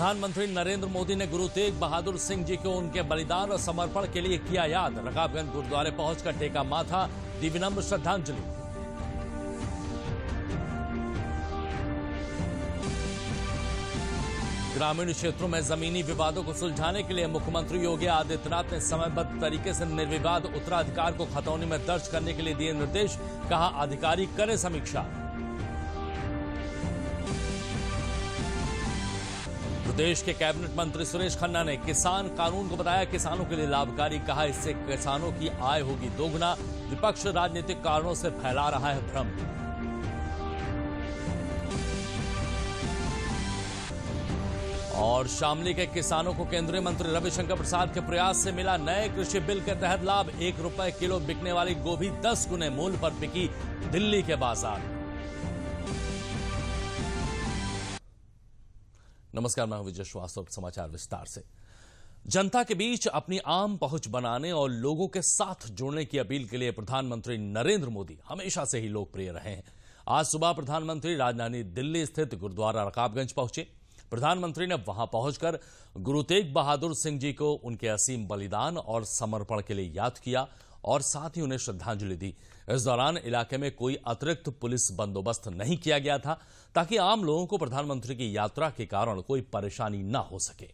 प्रधानमंत्री नरेंद्र मोदी ने गुरु तेग बहादुर सिंह जी को उनके बलिदान और समर्पण के लिए किया याद। रकाबगंज गुरुद्वारे पहुंचकर टेका माथा, दी विनम्र श्रद्धांजलि। ग्रामीण क्षेत्रों में जमीनी विवादों को सुलझाने के लिए मुख्यमंत्री योगी आदित्यनाथ ने समयबद्ध तरीके से निर्विवाद उत्तराधिकार को खतौनी में दर्ज करने के लिए दिए निर्देश। कहा, अधिकारी करें समीक्षा। प्रदेश के कैबिनेट मंत्री सुरेश खन्ना ने किसान कानून को बताया किसानों के लिए लाभकारी। कहा, इससे किसानों की आय होगी दोगुना। विपक्ष राजनीतिक कारणों से फैला रहा है भ्रम। और शामली के किसानों को केंद्रीय मंत्री रविशंकर प्रसाद के प्रयास से मिला नए कृषि बिल के तहत लाभ। 1 रुपए किलो बिकने वाली गोभी 10 गुने मूल्य पर बिकी दिल्ली के बाजार। नमस्कार, मैं हूं विजय श्रीवास्तव। समाचार विस्तार से। जनता के बीच अपनी आम पहुंच बनाने और लोगों के साथ जुड़ने की अपील के लिए प्रधानमंत्री नरेंद्र मोदी हमेशा से ही लोकप्रिय रहे हैं। आज सुबह प्रधानमंत्री राजधानी दिल्ली स्थित गुरुद्वारा रकाबगंज पहुंचे। प्रधानमंत्री ने वहां पहुंचकर गुरु तेग बहादुर सिंह जी को उनके असीम बलिदान और समर्पण के लिए याद किया और साथ ही उन्हें श्रद्धांजलि दी। इस दौरान इलाके में कोई अतिरिक्त पुलिस बंदोबस्त नहीं किया गया था ताकि आम लोगों को प्रधानमंत्री की यात्रा के कारण कोई परेशानी न हो सके।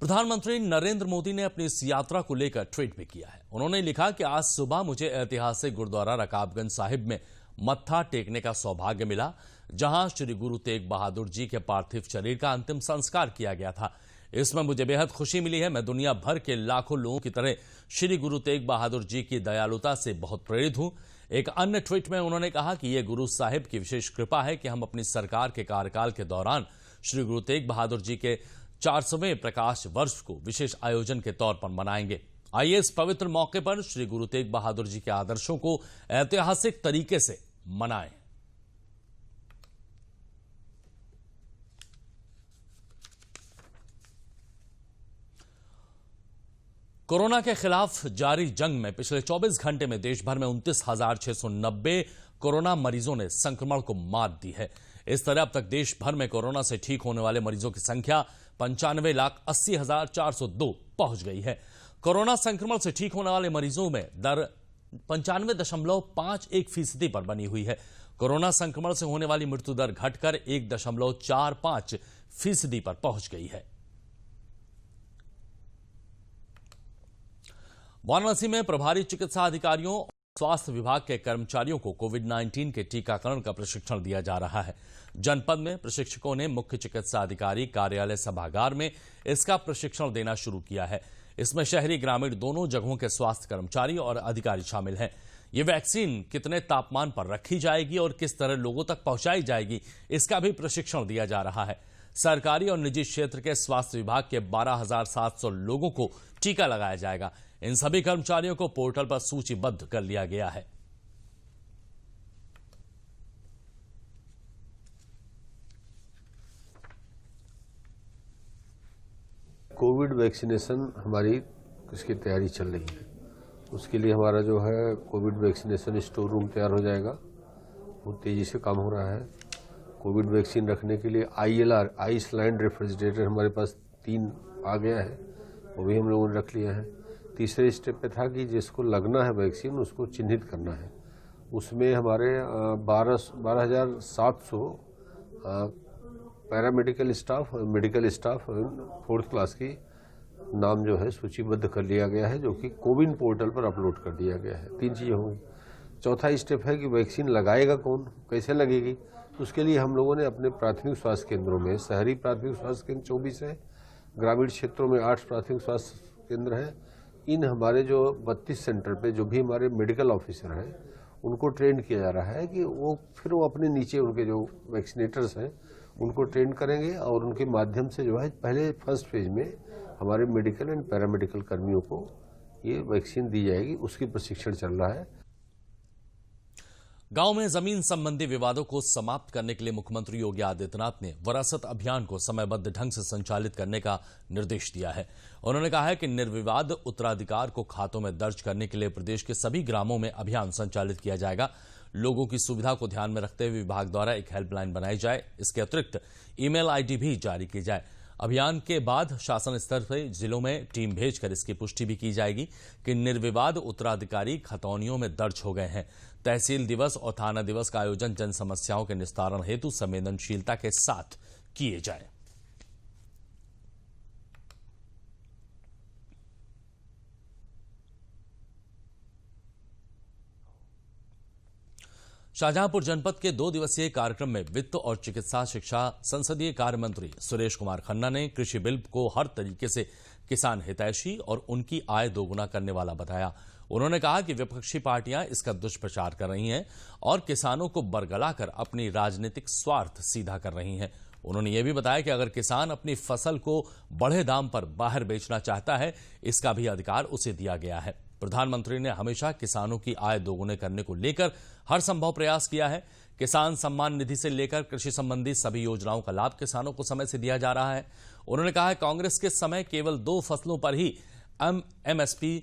प्रधानमंत्री नरेंद्र मोदी ने अपनी इस यात्रा को लेकर ट्वीट भी किया है। उन्होंने लिखा कि आज सुबह मुझे ऐतिहासिक गुरुद्वारा रकाबगंज साहिब में मत्था टेकने का सौभाग्य मिला, जहां श्री गुरु तेग बहादुर जी के पार्थिव शरीर का अंतिम संस्कार किया गया था। इसमें मुझे बेहद खुशी मिली है। मैं दुनिया भर के लाखों लोगों की तरह श्री गुरु तेग बहादुर जी की दयालुता से बहुत प्रेरित हूं। एक अन्य ट्वीट में उन्होंने कहा कि यह गुरु साहिब की विशेष कृपा है कि हम अपनी सरकार के कार्यकाल के दौरान श्री गुरु तेग बहादुर जी के 400वें प्रकाश वर्ष को विशेष आयोजन के तौर पर मनाएंगे। आइए इस पवित्र मौके पर श्री गुरु तेग बहादुर जी के आदर्शों को ऐतिहासिक तरीके से मनाएं। कोरोना के खिलाफ जारी जंग में पिछले 24 घंटे में देश भर में 29,690 कोरोना मरीजों ने संक्रमण को मात दी है। इस तरह अब तक देश भर में कोरोना से ठीक होने वाले मरीजों की संख्या 95,80,402 पहुंच गई है। कोरोना संक्रमण से ठीक होने वाले मरीजों में दर 95.51% पर बनी हुई है। कोरोना संक्रमण से होने वाली मृत्यु दर घटकर 1.45% पर पहुंच गई है। वाराणसी में प्रभारी चिकित्सा अधिकारियों और स्वास्थ्य विभाग के कर्मचारियों को कोविड-19 के टीकाकरण का प्रशिक्षण दिया जा रहा है। जनपद में प्रशिक्षकों ने मुख्य चिकित्सा अधिकारी कार्यालय सभागार में इसका प्रशिक्षण देना शुरू किया है। इसमें शहरी ग्रामीण दोनों जगहों के स्वास्थ्य कर्मचारी और अधिकारी शामिल हैं। ये वैक्सीन कितने तापमान पर रखी जाएगी और किस तरह लोगों तक पहुंचाई जाएगी, इसका भी प्रशिक्षण दिया जा रहा है। सरकारी और निजी क्षेत्र के स्वास्थ्य विभाग के 12,700 लोगों को टीका लगाया जाएगा। इन सभी कर्मचारियों को पोर्टल पर सूचीबद्ध कर लिया गया है। कोविड वैक्सीनेशन हमारी इसकी तैयारी चल रही है। उसके लिए हमारा जो है कोविड वैक्सीनेशन स्टोर रूम तैयार हो जाएगा, बहुत तेजी से काम हो रहा है। कोविड वैक्सीन रखने के लिए ILR आइसलैंड रेफ्रिजरेटर हमारे पास 3 आ गया है, वो भी हम लोगों ने रख लिया है। तीसरे स्टेप पे था कि जिसको लगना है वैक्सीन उसको चिन्हित करना है। उसमें हमारे 12,700 पैरामेडिकल स्टाफ और मेडिकल स्टाफ 4th क्लास की नाम जो है सूचीबद्ध कर लिया गया है, जो कि कोविन पोर्टल पर अपलोड कर दिया गया है। 3 चीज़ें होंगी। चौथा स्टेप है कि वैक्सीन लगाएगा कौन, कैसे लगेगी। उसके लिए हम लोगों ने अपने प्राथमिक स्वास्थ्य केंद्रों में, शहरी प्राथमिक स्वास्थ्य केंद्र 24 है, ग्रामीण क्षेत्रों में 8 प्राथमिक स्वास्थ्य केंद्र हैं। इन हमारे जो 32 सेंटर पे जो भी हमारे मेडिकल ऑफिसर हैं उनको ट्रेन किया जा रहा है कि वो अपने नीचे उनके जो वैक्सीनेटर्स हैं उनको ट्रेन करेंगे और उनके माध्यम से जो है पहले फर्स्ट फेज में हमारे मेडिकल एंड पैरामेडिकल कर्मियों को ये वैक्सीन दी जाएगी। उसकी प्रशिक्षण चल रहा है। गांव में जमीन संबंधी विवादों को समाप्त करने के लिए मुख्यमंत्री योगी आदित्यनाथ ने वरासत अभियान को समयबद्ध ढंग से संचालित करने का निर्देश दिया है। उन्होंने कहा है कि निर्विवाद उत्तराधिकार को खातों में दर्ज करने के लिए प्रदेश के सभी ग्रामों में अभियान संचालित किया जाएगा। लोगों की सुविधा को ध्यान में रखते हुए विभाग द्वारा एक हेल्पलाइन बनाई जाए। इसके अतिरिक्त ईमेल आईडी भी जारी की जाए। अभियान के बाद शासन स्तर से जिलों में टीम भेजकर इसकी पुष्टि भी की जाएगी कि निर्विवाद उत्तराधिकारी खतौनियों में दर्ज हो गए हैं। तहसील दिवस और थाना दिवस का आयोजन जन समस्याओं के निस्तारण हेतु संवेदनशीलता के साथ किए जाए। शाहजहांपुर जनपद के 2 दिवसीय कार्यक्रम में वित्त और चिकित्सा शिक्षा संसदीय कार्य मंत्री सुरेश कुमार खन्ना ने कृषि बिल को हर तरीके से किसान हितैषी और उनकी आय दोगुना करने वाला बताया। उन्होंने कहा कि विपक्षी पार्टियां इसका दुष्प्रचार कर रही हैं और किसानों को बरगलाकर अपनी राजनीतिक स्वार्थ सीधा कर रही हैं। उन्होंने ये भी बताया कि अगर किसान अपनी फसल को बढ़े दाम पर बाहर बेचना चाहता है, इसका भी अधिकार उसे दिया गया है। प्रधानमंत्री ने हमेशा किसानों की आय दोगुने करने को लेकर हर संभव प्रयास किया है। किसान सम्मान निधि से लेकर कृषि संबंधी सभी योजनाओं का लाभ किसानों को समय से दिया जा रहा है। उन्होंने कहा है कांग्रेस के समय केवल 2 फसलों पर ही एमएसपी,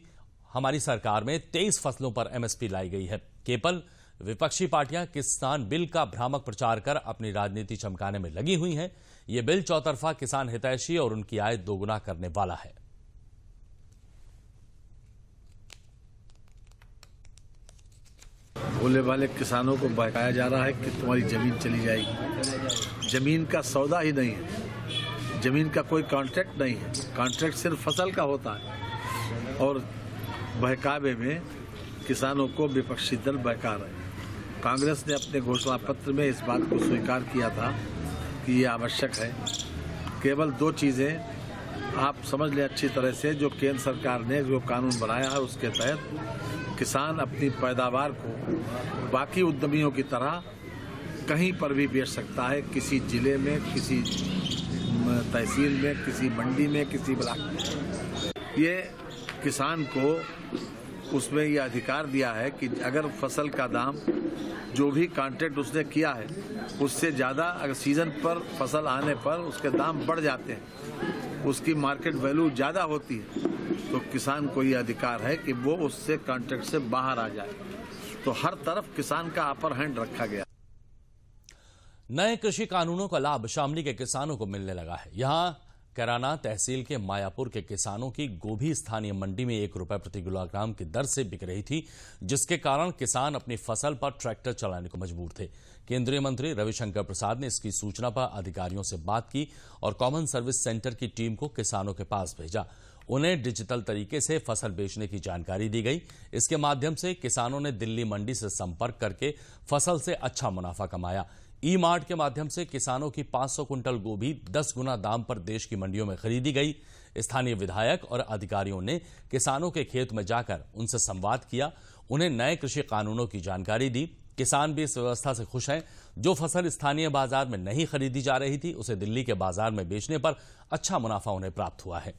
हमारी सरकार में 23 फसलों पर एमएसपी लाई गई है। केवल विपक्षी पार्टियां किसान बिल का भ्रामक प्रचार कर अपनी राजनीति चमकाने में लगी हुई हैं। ये बिल चौतरफा किसान हितैषी और उनकी आय दोगुना करने वाला है। भोले भाले किसानों को बहकाया जा रहा है कि तुम्हारी जमीन चली जाएगी। जमीन का सौदा ही नहीं है, जमीन का कोई कॉन्ट्रैक्ट नहीं है। कॉन्ट्रैक्ट सिर्फ फसल का होता है और बहकावे में किसानों को विपक्षी दल बहका रहे हैं। कांग्रेस ने अपने घोषणा पत्र में इस बात को स्वीकार किया था कि ये आवश्यक है। केवल 2 चीज़ें आप समझ लें अच्छी तरह से, जो केंद्र सरकार ने जो कानून बनाया है उसके तहत किसान अपनी पैदावार को बाकी उद्यमियों की तरह कहीं पर भी बेच सकता है, किसी जिले में, किसी तहसील में, किसी मंडी में, किसी ब्लॉक में। ये किसान को उसमें ये अधिकार दिया है कि अगर फसल का दाम जो भी कॉन्ट्रैक्ट उसने किया है उससे ज़्यादा अगर सीजन पर फसल आने पर उसके दाम बढ़ जाते हैं, उसकी मार्केट वैल्यू ज़्यादा होती है, तो किसान को ये अधिकार है कि वो उससे कॉन्ट्रैक्ट से बाहर आ जाए। तो हर तरफ किसान का अपर हैंड रखा गया। नए कृषि कानूनों का लाभ शामली के किसानों को मिलने लगा है। यहां कैराना तहसील के मायापुर के किसानों की गोभी स्थानीय मंडी में 1 रुपए प्रति किलोग्राम की दर से बिक रही थी, जिसके कारण किसान अपनी फसल पर ट्रैक्टर चलाने को मजबूर थे। केंद्रीय मंत्री रविशंकर प्रसाद ने इसकी सूचना पर अधिकारियों से बात की और कॉमन सर्विस सेंटर की टीम को किसानों के पास भेजा। उन्हें डिजिटल तरीके से फसल बेचने की जानकारी दी गई। इसके माध्यम से किसानों ने दिल्ली मंडी से संपर्क करके फसल से अच्छा मुनाफा कमाया। ई मार्ट के माध्यम से किसानों की 500 कुंटल गोभी 10 गुना दाम पर देश की मंडियों में खरीदी गई। स्थानीय विधायक और अधिकारियों ने किसानों के खेत में जाकर उनसे संवाद किया, उन्हें नए कृषि कानूनों की जानकारी दी। किसान भी इस व्यवस्था से खुश हैं। जो फसल स्थानीय बाजार में नहीं खरीदी जा रही थी, उसे दिल्ली के बाजार में बेचने पर अच्छा मुनाफा उन्हें प्राप्त हुआ है।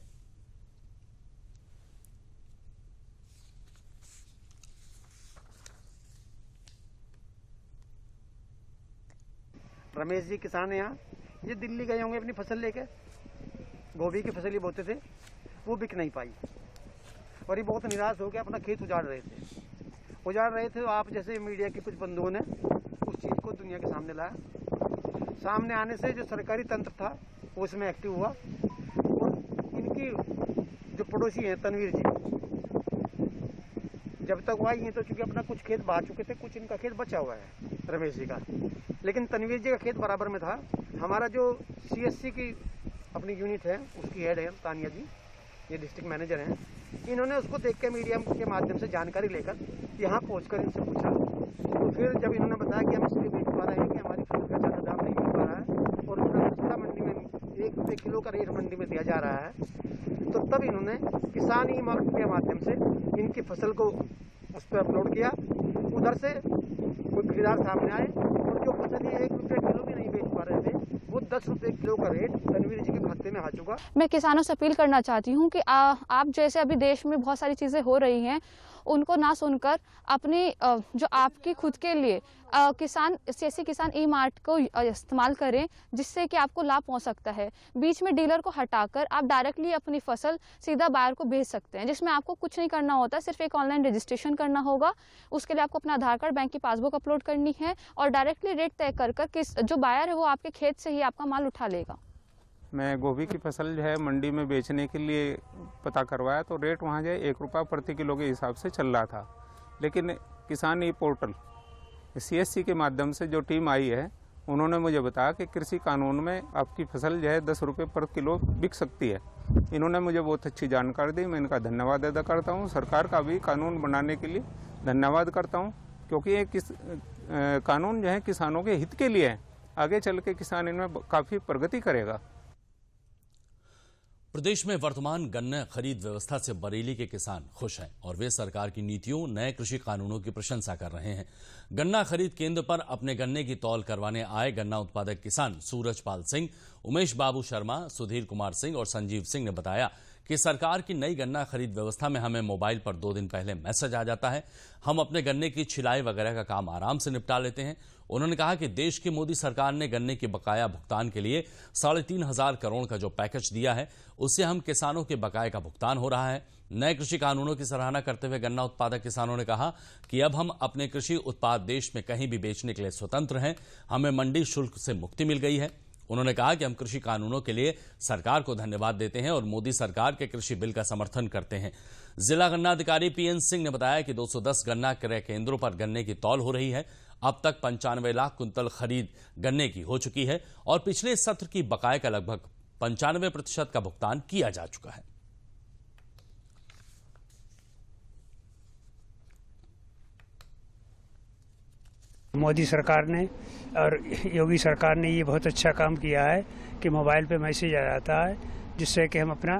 रमेश जी किसान है यहाँ, ये दिल्ली गए होंगे अपनी फसल लेके, गोभी की फसल ही बोते थे, वो बिक नहीं पाई और ये बहुत निराश हो गया, अपना खेत उजाड़ रहे थे। तो आप जैसे मीडिया के कुछ बंधुओं ने उस चीज़ को दुनिया के सामने लाया। सामने आने से जो सरकारी तंत्र था वो उसमें एक्टिव हुआ और इनकी जो पड़ोसी हैं तनवीर जी, जब तक वो आई हैं तो चूंकि अपना कुछ खेत बहा चुके थे, कुछ इनका खेत बचा हुआ है रमेश जी का, लेकिन तनवीर जी का खेत बराबर में था। हमारा जो सीएससी की अपनी यूनिट है उसकी हेड है तानिया जी, ये डिस्ट्रिक्ट मैनेजर हैं, इन्होंने उसको देख के मीडिया के माध्यम से जानकारी लेकर यहाँ पहुँचकर इनसे पूछा। तो फिर जब इन्होंने बताया कि हम इसलिए बेच पा रहे हैं कि हमारी फसल का ज़्यादा दाम नहीं मिल पा रहा है और उसका सस्ता मंडी में 1 रुपये किलो का रेट मंडी में दिया जा रहा है, तो तब इन्होंने किसान ई मार्ट के माध्यम से इनकी फसल को उस पर अपलोड किया। उधर से कोई खरीदार सामने आए और जो फसल ये 1 रुपये किलो भी नहीं बेच पा रहे थे, वो 10 रुपये किलो का रेट तनवीर जी के खाते में आ चुका। मैं किसानों से अपील करना चाहती हूँ कि आप जैसे अभी देश में बहुत सारी चीज़ें हो रही हैं, उनको ना सुनकर अपनी जो आपकी खुद के लिए किसान CSC किसान ई-मार्ट को इस्तेमाल करें, जिससे कि आपको लाभ पहुंच सकता है। बीच में डीलर को हटाकर आप डायरेक्टली अपनी फसल सीधा बायर को भेज सकते हैं, जिसमें आपको कुछ नहीं करना होता, सिर्फ एक ऑनलाइन रजिस्ट्रेशन करना होगा। उसके लिए आपको अपना आधार कार्ड, बैंक की पासबुक अपलोड करनी है और डायरेक्टली रेट तय कर किस जो बायर है वो आपके खेत से ही आपका माल उठा लेगा। मैं गोभी की फसल जो है मंडी में बेचने के लिए पता करवाया तो रेट वहाँ जो है 1 रुपया प्रति किलो के हिसाब से चल रहा था। लेकिन किसान ई पोर्टल CSC के माध्यम से जो टीम आई है, उन्होंने मुझे बताया कि कृषि कानून में आपकी फसल जो है 10 रुपये पर किलो बिक सकती है। इन्होंने मुझे बहुत अच्छी जानकारी दी, मैं इनका धन्यवाद अदा करता हूँ। सरकार का भी कानून बनाने के लिए धन्यवाद करता हूँ, क्योंकि ये कानून जो है किसानों के हित के लिए है। आगे चल के किसान इनमें काफ़ी प्रगति करेगा। प्रदेश में वर्तमान गन्ना खरीद व्यवस्था से बरेली के किसान खुश हैं और वे सरकार की नीतियों, नए कृषि कानूनों की प्रशंसा कर रहे हैं। गन्ना खरीद केंद्र पर अपने गन्ने की तौल करवाने आए गन्ना उत्पादक किसान सूरजपाल सिंह, उमेश बाबू शर्मा, सुधीर कुमार सिंह और संजीव सिंह ने बताया कि सरकार की नई गन्ना खरीद व्यवस्था में हमें मोबाइल पर 2 दिन पहले मैसेज आ जाता है। हम अपने गन्ने की छिलाई वगैरह का काम आराम से निपटा लेते हैं। उन्होंने कहा कि देश की मोदी सरकार ने गन्ने के बकाया भुगतान के लिए 3.5 करोड़ का जो पैकेज दिया है, उससे हम किसानों के बकाये का भुगतान हो रहा है। नए कृषि कानूनों की सराहना करते हुए गन्ना उत्पादक किसानों ने कहा कि अब हम अपने कृषि उत्पाद देश में कहीं भी बेचने के लिए स्वतंत्र हैं। हमें मंडी शुल्क से मुक्ति मिल गई है। उन्होंने कहा कि हम कृषि कानूनों के लिए सरकार को धन्यवाद देते हैं और मोदी सरकार के कृषि बिल का समर्थन करते हैं। जिला गन्ना अधिकारी PN सिंह ने बताया कि 210 गन्ना क्रय केंद्रों पर गन्ने की तौल हो रही है। अब तक 95 लाख कुंतल खरीद गन्ने की हो चुकी है और पिछले सत्र की बकाये का लगभग 95% का भुगतान किया जा चुका है। मोदी सरकार ने और योगी सरकार ने ये बहुत अच्छा काम किया है कि मोबाइल पे मैसेज आ जाता है, जिससे कि हम अपना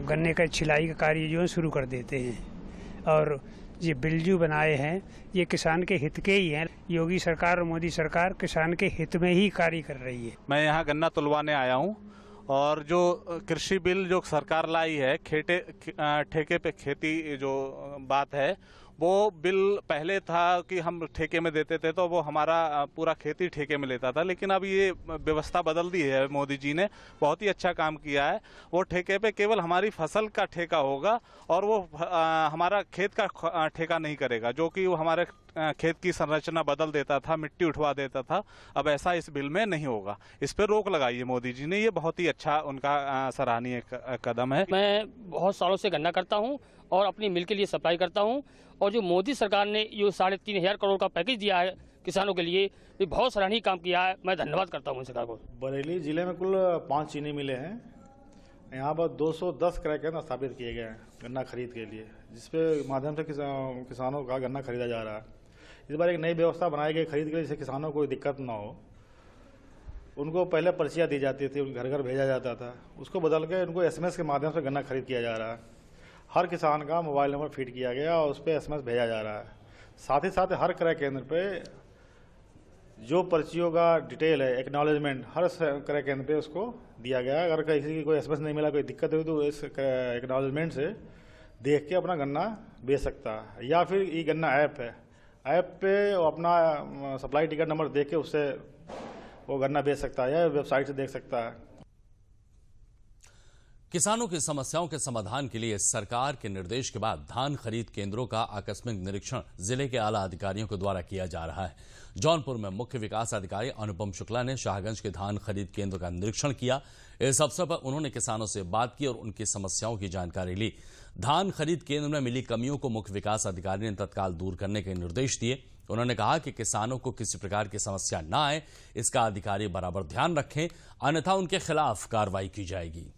गन्ने का छिलाई का कार्य जो है शुरू कर देते हैं। और ये बिल जो बनाए हैं ये किसान के हित के ही हैं। योगी सरकार और मोदी सरकार किसान के हित में ही कार्य कर रही है। मैं यहाँ गन्ना तुलवाने आया हूँ और जो कृषि बिल जो सरकार लाई है, ठेके पे खेती जो बात है, वो बिल पहले था कि हम ठेके में देते थे तो वो हमारा पूरा खेती ठेके में लेता था, लेकिन अब ये व्यवस्था बदल दी है मोदी जी ने। बहुत ही अच्छा काम किया है। वो ठेके पे केवल हमारी फसल का ठेका होगा और वो हमारा खेत का ठेका नहीं करेगा, जो कि वो हमारे खेत की संरचना बदल देता था, मिट्टी उठवा देता था। अब ऐसा इस बिल में नहीं होगा। इस पर रोक लगाई है मोदी जी ने। ये बहुत ही अच्छा उनका सराहनीय कदम है। मैं बहुत सालों से गन्ना करता हूँ और अपनी मिल के लिए सप्लाई करता हूँ, और जो मोदी सरकार ने ये 3.5 करोड़ का पैकेज दिया है किसानों के लिए, ये बहुत सराहनीय काम किया है। मैं धन्यवाद करता हूँ सरकार को। बरेली जिले में कुल 5 चीनी मिले हैं। यहाँ पर 210 क्रय केंद्र स्थापित किए गए हैं गन्ना खरीद के लिए, जिसपे माध्यम से किसानों का गन्ना खरीदा जा रहा है। इस बार एक नई व्यवस्था बनाई गई खरीद के लिए, जिससे किसानों को कोई दिक्कत ना हो। उनको पहले पर्चियाँ दी जाती थी, उनके घर घर भेजा जाता था, उसको बदल के उनको SMS के माध्यम से गन्ना खरीद किया जा रहा है। हर किसान का मोबाइल नंबर फीड किया गया और उस पर SMS भेजा जा रहा है। साथ ही साथ हर क्रय केंद्र पे जो पर्चियों का डिटेल है, एक्नॉलेजमेंट, हर क्रय केंद्र पे उसको दिया गया है। अगर किसी की कोई SMS नहीं मिला, कोई दिक्कत हुई, तो इस एक्नॉलेजमेंट से देख के अपना गन्ना बेच सकता है। या फिर ई गन्ना ऐप है, ऐप पे वो अपना सप्लाई टिकट नंबर देख के उससे वो गन्ना बेच सकता है या वेबसाइट से देख सकता है। किसानों की समस्याओं के समाधान के लिए सरकार के निर्देश के बाद धान खरीद केंद्रों का आकस्मिक निरीक्षण जिले के आला अधिकारियों के द्वारा किया जा रहा है। जौनपुर में मुख्य विकास अधिकारी अनुपम शुक्ला ने शाहगंज के धान खरीद केंद्र का निरीक्षण किया। इस अवसर पर उन्होंने किसानों से बात की और उनकी समस्याओं की जानकारी ली। धान खरीद केंद्र में मिली कमियों को मुख्य विकास अधिकारी ने तत्काल दूर करने के निर्देश दिए। उन्होंने कहा कि किसानों को किसी प्रकार की समस्या न आए, इसका अधिकारी बराबर ध्यान रखें, अन्यथा उनके खिलाफ कार्रवाई की जाएगी।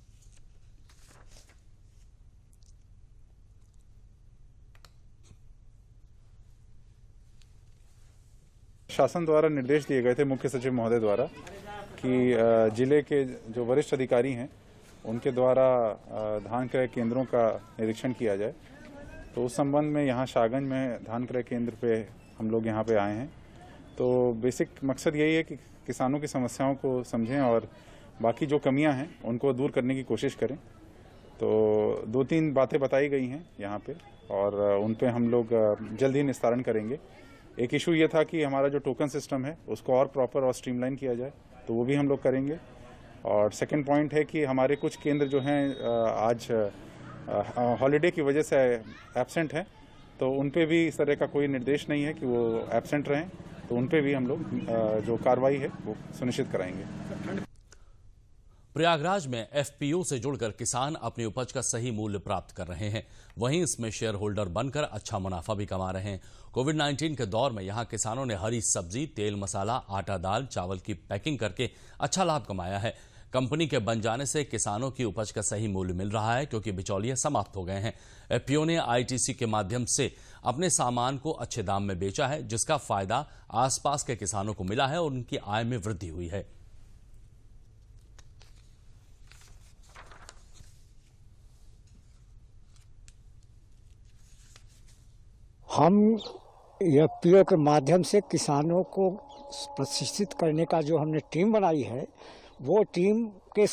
शासन द्वारा निर्देश दिए गए थे मुख्य सचिव महोदय द्वारा कि जिले के जो वरिष्ठ अधिकारी हैं उनके द्वारा धान क्रय केंद्रों का निरीक्षण किया जाए। तो उस संबंध में यहाँ शाहगंज में धान क्रय केंद्र पे हम लोग यहाँ पे आए हैं। तो बेसिक मकसद यही है कि किसानों की समस्याओं को समझें और बाकी जो कमियां हैं उनको दूर करने की कोशिश करें। तो 2-3 बातें बताई गई हैं यहाँ पे और उन पे हम लोग जल्द ही निस्तारण करेंगे। एक इशू ये था कि हमारा जो टोकन सिस्टम है उसको और प्रॉपर और स्ट्रीमलाइन किया जाए, तो वो भी हम लोग करेंगे। और सेकंड पॉइंट है कि हमारे कुछ केंद्र जो हैं आज हॉलीडे की वजह से एब्सेंट हैं, तो उन पे भी इस तरह का कोई निर्देश नहीं है कि वो एब्सेंट रहें, तो उन पे भी हम लोग जो कार्रवाई है वो सुनिश्चित कराएंगे। प्रयागराज में एफपीओ से जुड़कर किसान अपनी उपज का सही मूल्य प्राप्त कर रहे हैं, वहीं इसमें शेयर होल्डर बनकर अच्छा मुनाफा भी कमा रहे हैं। कोविड-19 के दौर में यहां किसानों ने हरी सब्जी, तेल मसाला, आटा दाल, चावल की पैकिंग करके अच्छा लाभ कमाया है। कंपनी के बन जाने से किसानों की उपज का सही मूल्य मिल रहा है, क्योंकि बिचौलिए समाप्त हो गए हैं। एफपीओ ने आईटीसी के माध्यम से अपने सामान को अच्छे दाम में बेचा है, जिसका फायदा आसपास के किसानों को मिला है और उनकी आय में वृद्धि हुई है। हम एफपीओ के माध्यम से किसानों को प्रशिक्षित करने का जो हमने टीम बनाई है, वो टीम के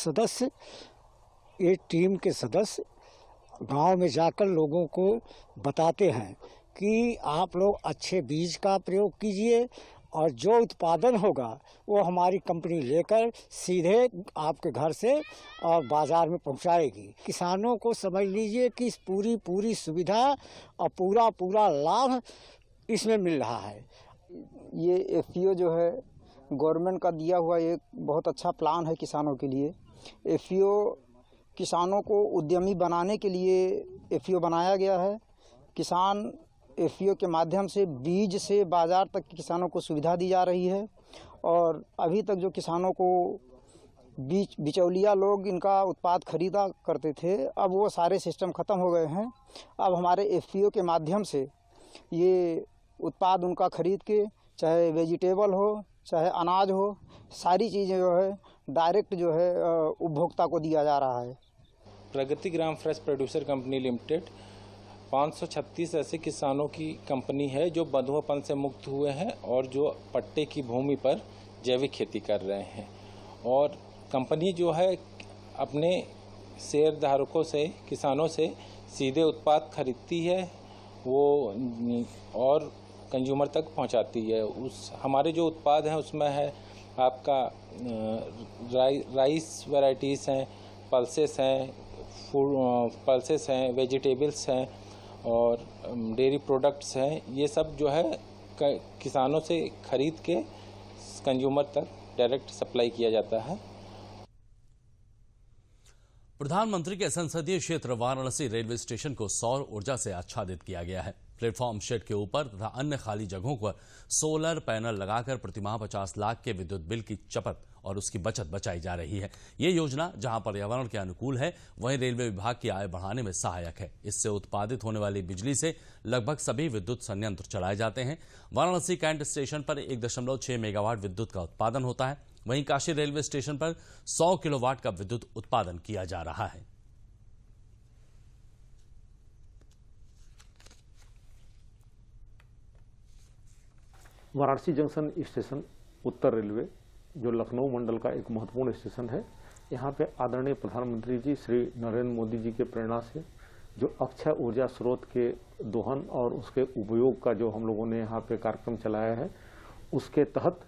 सदस्य गांव में जाकर लोगों को बताते हैं कि आप लोग अच्छे बीज का प्रयोग कीजिए और जो उत्पादन होगा वो हमारी कंपनी लेकर सीधे आपके घर से और बाजार में पहुंचाएगी। किसानों को समझ लीजिए कि पूरी सुविधा और पूरा लाभ इसमें मिल रहा है। ये एफपीओ जो है गवर्नमेंट का दिया हुआ एक बहुत अच्छा प्लान है किसानों के लिए। एफपीओ किसानों को उद्यमी बनाने के लिए एफपीओ बनाया गया है। किसान एफपीओ के माध्यम से बीज से बाजार तक किसानों को सुविधा दी जा रही है, और अभी तक जो किसानों को बिचौलिया लोग इनका उत्पाद खरीदा करते थे, अब वो सारे सिस्टम ख़त्म हो गए हैं। अब हमारे एफपीओ के माध्यम से ये उत्पाद उनका खरीद के, चाहे वेजिटेबल हो चाहे अनाज हो, सारी चीज़ें जो है डायरेक्ट जो है उपभोक्ता को दिया जा रहा है। प्रगति ग्राम फ्रेश प्रोड्यूसर कंपनी लिमिटेड 536 ऐसे किसानों की कंपनी है जो बंधुआपन से मुक्त हुए हैं और जो पट्टे की भूमि पर जैविक खेती कर रहे हैं। और कंपनी जो है अपने शेयर धारकों से, किसानों से सीधे उत्पाद खरीदती है वो और कंज्यूमर तक पहुंचाती है। हमारे जो उत्पाद हैं उसमें है आपका राइस वैरायटीज़ हैं, पल्सेस हैं, वेजिटेबल्स हैं और डेयरी प्रोडक्ट्स हैं। ये सब जो है किसानों से खरीद के कंज्यूमर तक डायरेक्ट सप्लाई किया जाता है। प्रधानमंत्री के संसदीय क्षेत्र वाराणसी रेलवे स्टेशन को सौर ऊर्जा से आच्छादित किया गया है। प्लेटफॉर्म शेड के ऊपर तथा अन्य खाली जगहों पर सोलर पैनल लगाकर प्रतिमाह 50 लाख के विद्युत बिल की चपत और उसकी बचत बचाई जा रही है। ये योजना जहां पर्यावरण के अनुकूल है, वहीं रेलवे विभाग की आय बढ़ाने में सहायक है। इससे उत्पादित होने वाली बिजली से लगभग सभी विद्युत संयंत्र चलाए जाते हैं। वाराणसी कैंट स्टेशन पर 1.6 मेगावाट विद्युत का उत्पादन होता है, वहीं काशी रेलवे स्टेशन पर 100 किलोवाट का विद्युत उत्पादन किया जा रहा है। वाराणसी जंक्शन स्टेशन उत्तर रेलवे जो लखनऊ मंडल का एक महत्वपूर्ण स्टेशन है, यहाँ पे आदरणीय प्रधानमंत्री जी श्री नरेंद्र मोदी जी के प्रेरणा से जो अक्षय ऊर्जा स्रोत के दोहन और उसके उपयोग का जो हम लोगों ने यहाँ पे कार्यक्रम चलाया है, उसके तहत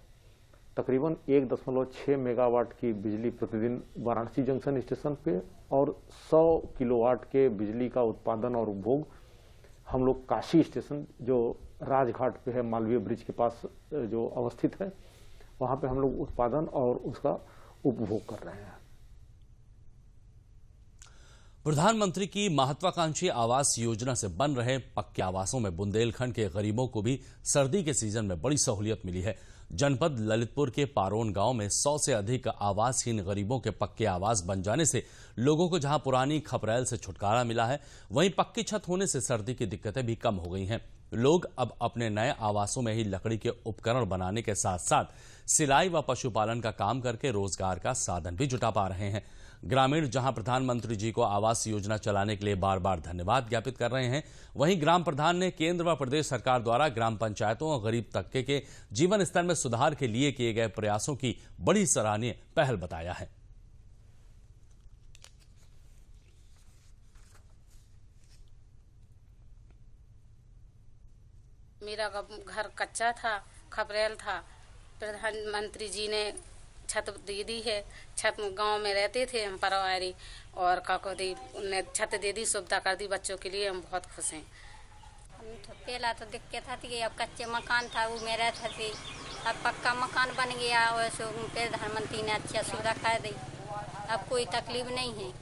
तकरीबन 1.6 मेगावाट की बिजली प्रतिदिन वाराणसी जंक्शन स्टेशन पे और 100 किलोवाट के बिजली का उत्पादन और उपभोग हम लोग काशी स्टेशन जो राजघाट पे है, मालवीय ब्रिज के पास जो अवस्थित है, वहां पे हम लोग उत्पादन और उसका उपभोग कर रहे हैं। प्रधानमंत्री की महत्वाकांक्षी आवास योजना से बन रहे पक्के आवासों में बुंदेलखंड के गरीबों को भी सर्दी के सीजन में बड़ी सहूलियत मिली है। जनपद ललितपुर के पारोन गांव में 100 से अधिक आवासहीन गरीबों के पक्के आवास बन जाने से लोगों को जहां पुरानी खपरैल से छुटकारा मिला है, वहीं पक्की छत होने से सर्दी की दिक्कतें भी कम हो गई हैं। लोग अब अपने नए आवासों में ही लकड़ी के उपकरण बनाने के साथ साथ सिलाई व पशुपालन का काम करके रोजगार का साधन भी जुटा पा रहे हैं। ग्रामीण जहां प्रधानमंत्री जी को आवास योजना चलाने के लिए बार बार धन्यवाद ज्ञापित कर रहे हैं, वहीं ग्राम प्रधान ने केंद्र व प्रदेश सरकार द्वारा ग्राम पंचायतों और गरीब तबके के जीवन स्तर में सुधार के लिए किए गए प्रयासों की बड़ी सराहनीय पहल बताया है। मेरा घर कच्चा था, खपरेल था। प्रधानमंत्री जी ने छत दे दी है। छत गांव में रहते थे हम परिवारी, और काको दी उन्हें छत दे दी, सुविधा कर दी बच्चों के लिए। हम बहुत खुश हैं। पहला तो दिक्कत थी, अब कच्चे मकान था वो में रहता थी, अब पक्का मकान बन गया। वैसे प्रधानमंत्री ने अच्छा सुविधा कर दी, अब कोई तकलीफ नहीं है,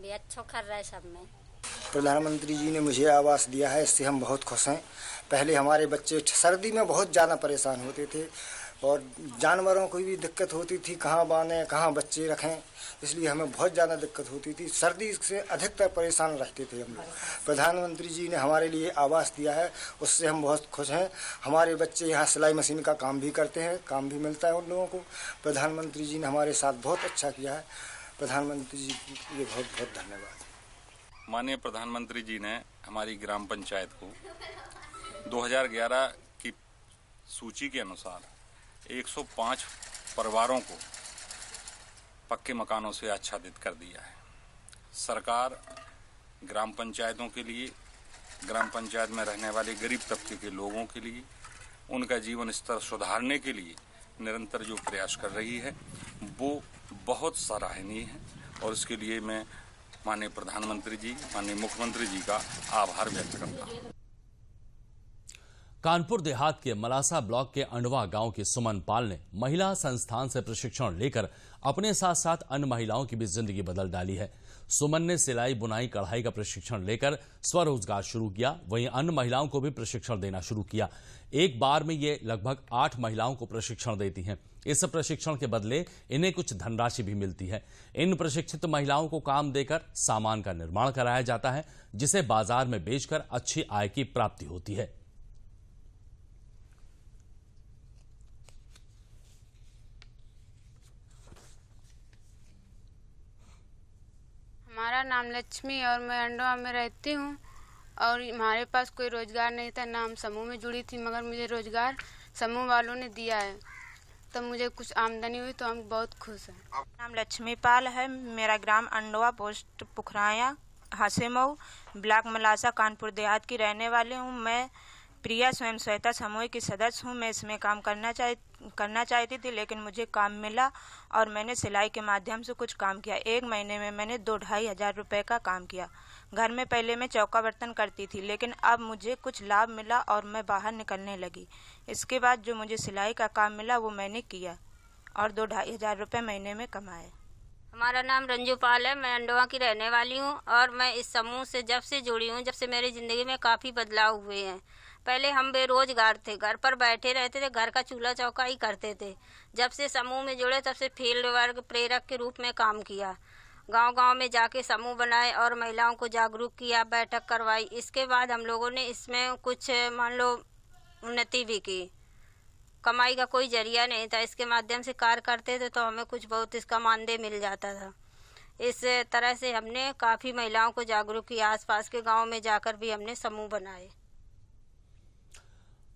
भी अच्छा कर रहा है सब में। प्रधानमंत्री जी ने मुझे आवास दिया है, इससे हम बहुत खुश हैं। पहले हमारे बच्चे सर्दी में बहुत ज़्यादा परेशान होते थे और जानवरों को भी दिक्कत होती थी, कहाँ बांधें कहाँ बच्चे रखें, इसलिए हमें बहुत ज़्यादा दिक्कत होती थी। सर्दी से अधिकतर परेशान रहते थे हम लोग। प्रधानमंत्री जी ने हमारे लिए आवास दिया है, उससे हम बहुत खुश हैं। हमारे बच्चे यहाँ सिलाई मशीन का काम भी करते हैं, काम भी मिलता है उन लोगों को। प्रधानमंत्री जी ने हमारे साथ बहुत अच्छा किया है। प्रधानमंत्री जी को ये बहुत बहुत धन्यवाद। माननीय प्रधानमंत्री जी ने हमारी ग्राम पंचायत को 2011 की सूची के अनुसार 105 परिवारों को पक्के मकानों से आच्छादित कर दिया है। सरकार ग्राम पंचायतों के लिए, ग्राम पंचायत में रहने वाले गरीब तबके के लोगों के लिए, उनका जीवन स्तर सुधारने के लिए निरंतर जो प्रयास कर रही है वो बहुत सराहनीय है, और इसके लिए मैं माननीय प्रधानमंत्री जी, माननीय मुख्यमंत्री जी का आभार व्यक्त करता हूँ। कानपुर देहात के मलासा ब्लॉक के अंडवा गांव की सुमन पाल ने महिला संस्थान से प्रशिक्षण लेकर अपने साथ साथ अन्य महिलाओं की भी जिंदगी बदल डाली है। सुमन ने सिलाई, बुनाई, कढ़ाई का प्रशिक्षण लेकर स्वरोजगार शुरू किया, वहीं अन्य महिलाओं को भी प्रशिक्षण देना शुरू किया। एक बार में ये लगभग 8 महिलाओं को प्रशिक्षण देती हैं। इस प्रशिक्षण के बदले इन्हें कुछ धनराशि भी मिलती है। इन प्रशिक्षित महिलाओं को काम देकर सामान का निर्माण कराया जाता है, जिसे बाजार में बेचकर अच्छी आय की प्राप्ति होती है। हमारा नाम लक्ष्मी और मैं अंडवा में रहती हूँ, और हमारे पास कोई रोजगार नहीं था, ना हम समूह में जुड़ी थी, मगर मुझे रोजगार समूह वालों ने दिया है, तो मुझे कुछ आमदनी हुई, तो हम बहुत खुश हैं। नाम लक्ष्मी पाल है, मेरा ग्राम अंडवा, पोस्ट पुखराया, हसेमऊ, ब्लॉक मलासा, कानपुर देहात की रहने वाली हूँ। मैं प्रिया स्वयं सहायता समूह की सदस्य हूँ। मैं इसमें काम करना चाहती थी, लेकिन मुझे काम मिला और मैंने सिलाई के माध्यम से कुछ काम किया। 1 महीने में मैंने 2-2.5 हज़ार रुपये का काम किया। घर में पहले मैं चौका बर्तन करती थी, लेकिन अब मुझे कुछ लाभ मिला और मैं बाहर निकलने लगी। इसके बाद जो मुझे सिलाई का काम मिला वो मैंने किया और 2-2.5 हज़ार रुपये महीने में कमाए। हमारा नाम रंजू पाल है, मैं अंडवा की रहने वाली हूँ, और मैं इस समूह से जब से जुड़ी हूँ, जब से मेरी ज़िंदगी में काफ़ी बदलाव हुए हैं। पहले हम बेरोजगार थे, घर पर बैठे रहते थे, घर का चूल्हा चौका ही करते थे। जब से समूह में जुड़े तब से फील्ड वर्क प्रेरक के रूप में काम किया। गांव-गांव में जाके समूह बनाए और महिलाओं को जागरूक किया, बैठक करवाई। इसके बाद हम लोगों ने इसमें कुछ मान लो उन्नति भी की। कमाई का कोई जरिया नहीं था, इसके माध्यम से कार्य करते थे तो हमें कुछ बहुत इसका मानदेय मिल जाता था। इस तरह से हमने काफ़ी महिलाओं को जागरूक किया। आसपास के गाँव में जाकर भी हमने समूह बनाए।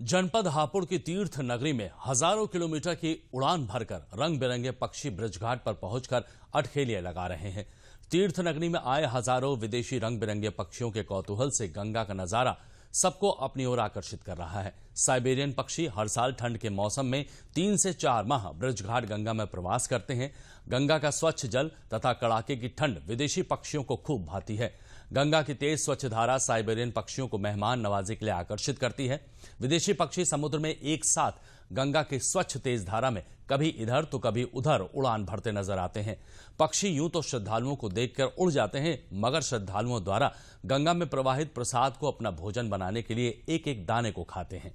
जनपद हापुड़ की तीर्थ नगरी में हजारों किलोमीटर की उड़ान भरकर रंग बिरंगे पक्षी ब्रजघाट पर पहुंचकर अटखेलियां लगा रहे हैं। तीर्थ नगरी में आए हजारों विदेशी रंग बिरंगे पक्षियों के कौतूहल से गंगा का नजारा सबको अपनी ओर आकर्षित कर रहा है। साइबेरियन पक्षी हर साल ठंड के मौसम में 3 से 4 माह ब्रजघाट गंगा में प्रवास करते हैं। गंगा का स्वच्छ जल तथा कड़ाके की ठंड विदेशी पक्षियों को खूब भाती है। गंगा की तेज स्वच्छ धारा साइबेरियन पक्षियों को मेहमान नवाजी के लिए आकर्षित करती है। विदेशी पक्षी समुद्र में एक साथ गंगा की स्वच्छ तेज धारा में कभी इधर तो कभी उधर उड़ान भरते नजर आते हैं। पक्षी यूं तो श्रद्धालुओं को देखकर उड़ जाते हैं, मगर श्रद्धालुओं द्वारा गंगा में प्रवाहित प्रसाद को अपना भोजन बनाने के लिए एक एक दाने को खाते हैं।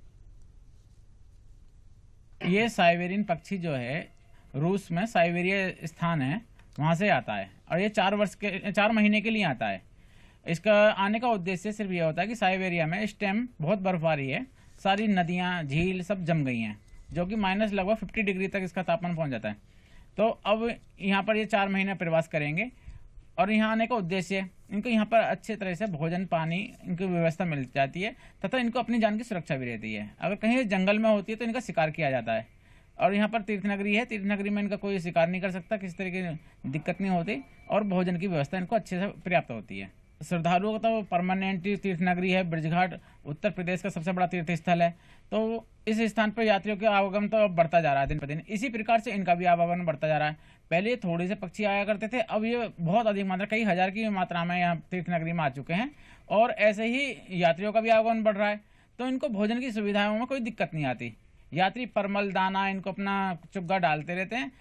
ये साइबेरियन पक्षी जो है रूस में साइबेरिया स्थान है, वहां से आता है और ये 4 महीने के लिए आता है। इसका आने का उद्देश्य सिर्फ ये होता है कि साइबेरिया में इस टाइम बहुत बर्फबारी है, सारी नदियां झील सब जम गई हैं, जो कि माइनस लगभग 50 डिग्री तक इसका तापमान पहुंच जाता है। तो अब यहाँ पर ये 4 महीने प्रवास करेंगे और यहाँ आने का उद्देश्य इनको यहाँ पर अच्छे तरह से भोजन पानी इनकी व्यवस्था मिल जाती है तथा इनको अपनी जान की सुरक्षा भी रहती है। अगर कहीं जंगल में होती है तो इनका शिकार किया जाता है और यहाँ पर तीर्थनगरी है, तीर्थनगरी में इनका कोई शिकार नहीं कर सकता, किसी तरह की दिक्कत नहीं होती और भोजन की व्यवस्था इनको अच्छे से पर्याप्त होती है। श्रद्धालुओं का तो परमानेंट तीर्थ नगरी है। ब्रजघाट उत्तर प्रदेश का सबसे बड़ा तीर्थ स्थल है, तो इस स्थान पर यात्रियों के आवागमन तो बढ़ता जा रहा है दिन पर दिन। इसी प्रकार से इनका भी आवागमन बढ़ता जा रहा है। पहले थोड़े से पक्षी आया करते थे, अब ये बहुत अधिक मात्रा, कई हजार की मात्रा में यहाँ तीर्थ नगरी में आ चुके हैं और ऐसे ही यात्रियों का भी आवागमन बढ़ रहा है। तो इनको भोजन की सुविधाओं में कोई दिक्कत नहीं आती। यात्री परमल, दाना इनको अपना चुग्गा डालते रहते हैं।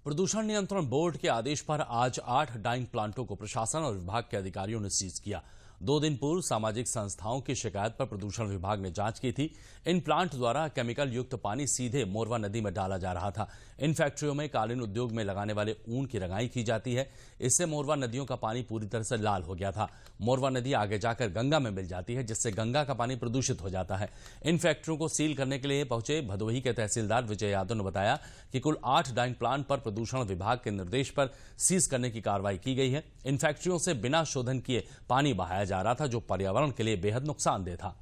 प्रदूषण नियंत्रण बोर्ड के आदेश पर आज 8 डाइंग प्लांटों को प्रशासन और विभाग के अधिकारियों ने सीज किया। 2 दिन पूर्व सामाजिक संस्थाओं की शिकायत पर प्रदूषण विभाग ने जांच की थी। इन प्लांट द्वारा केमिकल युक्त पानी सीधे मोरवा नदी में डाला जा रहा था। इन फैक्ट्रियों में कालीन उद्योग में लगाने वाले ऊन की रंगाई की जाती है। इससे मोरवा नदियों का पानी पूरी तरह से लाल हो गया था। मोरवा नदी आगे जाकर गंगा में मिल जाती है, जिससे गंगा का पानी प्रदूषित हो जाता है। इन फैक्ट्रियों को सील करने के लिए पहुंचे भदोही के तहसीलदार विजय यादव ने बताया कि कुल 8 डाइंग प्लांट पर प्रदूषण विभाग के निर्देश पर सीज करने की कार्रवाई की गई है। इन फैक्ट्रियों से बिना शोधन किए पानी बहाया जा रहा था, जो पर्यावरण के लिए बेहद नुकसानदेह था।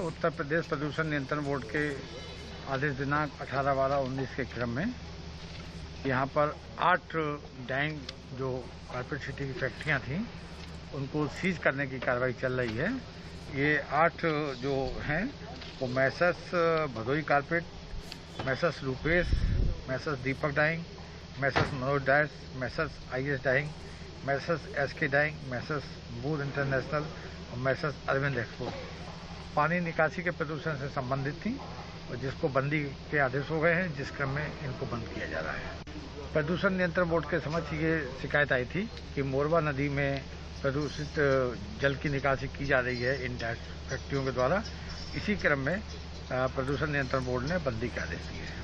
उत्तर प्रदेश प्रदूषण नियंत्रण बोर्ड के आदेश दिनांक 18/12/19 के क्रम में यहाँ पर 8 डाइंग जो कारपेट सिटी की फैक्ट्रियाँ थीं उनको सीज करने की कार्रवाई चल रही है। ये 8 जो हैं वो messrs Bhadohi carpet, messrs Rupesh, messrs Deepak dyeing, messrs Manoj dyers, messrs IS dyeing, messrs SK dyeing, messrs Budh international और मैसर्स अरविंद एक्सपोर्ट पानी निकासी के प्रदूषण से संबंधित थी और जिसको बंदी के आदेश हो गए हैं, जिस क्रम में इनको बंद किया जा रहा है। प्रदूषण नियंत्रण बोर्ड के समक्ष ये शिकायत आई थी कि मोरवा नदी में प्रदूषित जल की निकासी की जा रही है इन फैक्ट्रियों के द्वारा। इसी क्रम में प्रदूषण नियंत्रण बोर्ड ने बंदी के आदेश दिए हैं।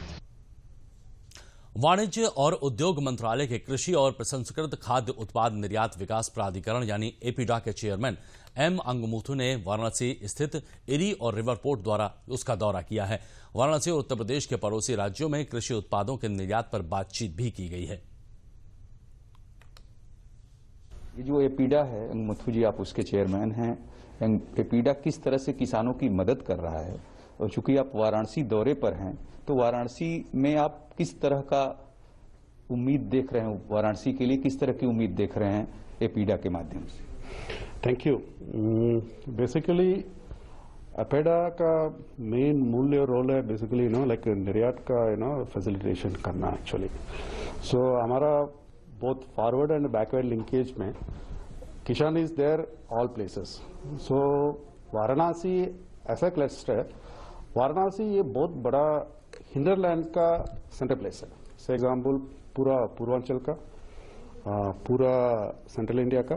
वाणिज्य और उद्योग मंत्रालय के कृषि और प्रसंस्कृत खाद्य उत्पाद निर्यात विकास प्राधिकरण यानी एपीडा के चेयरमैन M अंगमुथु ने वाराणसी स्थित इरी और रिवर पोर्ट द्वारा उसका दौरा किया है। वाराणसी और उत्तर प्रदेश के पड़ोसी राज्यों में कृषि उत्पादों के निर्यात पर बातचीत भी की गई है। ये जो एपीडा है, अंगमुथु जी आप उसके चेयरमैन हैं। एपीडा किस तरह से किसानों की मदद कर रहा है, और चूंकि आप वाराणसी दौरे पर हैं तो वाराणसी में आप किस तरह का उम्मीद देख रहे हैं, वाराणसी के लिए किस तरह की उम्मीद देख रहे हैं एपीडा के माध्यम से? Thank you. बेसिकली एपीडा का मेन मूल्य रोल है बेसिकली लाइक निर्यात का फैसिलिटेशन करना एक्चुअली। सो हमारा both forward and backward linkage में किसान इज देयर ऑल प्लेसेस। सो वाराणसी ऐसा क्लस्टर है, वाराणसी ये बहुत बड़ा हिंडरलैंड का सेंटर प्लेस है। फॉर एग्जाम्पल पूरा पूर्वांचल का, पूरा सेंट्रल इंडिया का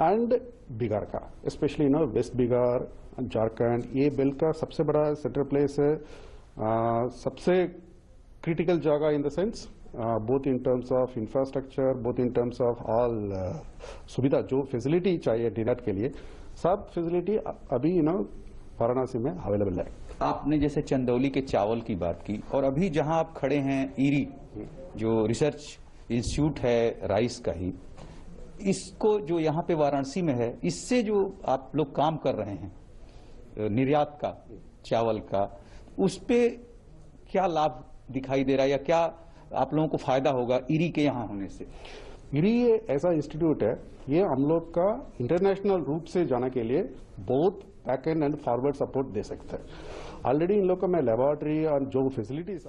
एंड बिहार का, स्पेशली वेस्ट बिहार, झारखंड, ये बेल्ट का सबसे बड़ा सेंटर प्लेस है। सबसे क्रिटिकल जगह in the sense both in terms of infrastructure, both in terms of all सुविधा जो फैसिलिटी चाहिए निर्यात के लिए, सब फैसिलिटी अभी वाराणसी में अवेलेबल है। आपने जैसे चंदौली के चावल की बात की, और अभी जहां आप खड़े हैं ईरी जो रिसर्च इंस्टीट्यूट है राइस का ही, इसको जो यहाँ पे वाराणसी में है, इससे जो आप लोग काम कर रहे हैं निर्यात का चावल का, उस पे क्या लाभ दिखाई दे रहा है या क्या आप लोगों को फायदा होगा ईरी के यहाँ होने से? ईरी ऐसा इंस्टीट्यूट है, ये हम लोग का इंटरनेशनल रूप से जाने के लिए बहुत बैक एंड फॉरवर्ड सपोर्ट दे सकते हैं। ऑलरेडी इन लोग का मैं लेबोरेटरी और जो फैसिलिटीज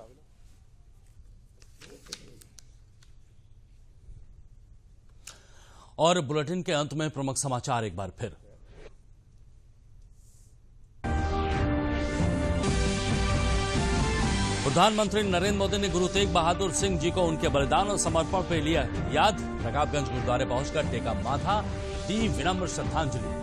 और बुलेटिन के अंत में प्रमुख समाचार एक बार फिर। प्रधानमंत्री नरेंद्र मोदी ने गुरु तेग बहादुर सिंह जी को उनके बलिदान और समर्पण पर लिया याद। रकाबगंज गुरुद्वारे पहुंचकर टेका माथा, दी विनम्र श्रद्धांजलि।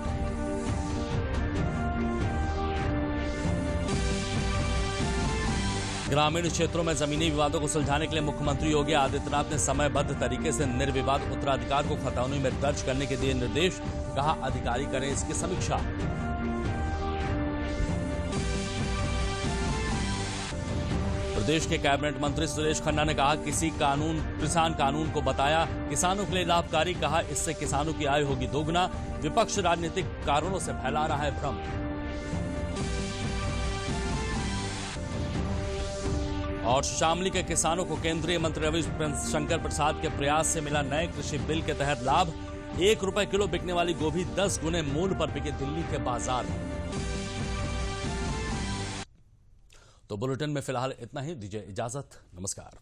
ग्रामीण क्षेत्रों में जमीनी विवादों को सुलझाने के लिए मुख्यमंत्री योगी आदित्यनाथ ने समयबद्ध तरीके से निर्विवाद उत्तराधिकार को खतौनी में दर्ज करने के दिए निर्देश। कहा अधिकारी करें इसकी समीक्षा। प्रदेश के कैबिनेट मंत्री सुरेश खन्ना ने कहा किसान कानून को बताया किसानों के लिए लाभकारी। कहा इससे किसानों की आय होगी दोगुना। विपक्ष राजनीतिक कारणों से फैला रहा है भ्रम। और शामली के किसानों को केंद्रीय मंत्री रविशंकर प्रसाद के प्रयास से मिला नए कृषि बिल के तहत लाभ। 1 रुपए किलो बिकने वाली गोभी 10 गुने मूल्य पर बिके दिल्ली के बाजार में। तो बुलेटिन में फिलहाल इतना ही, दीजिए इजाजत, नमस्कार।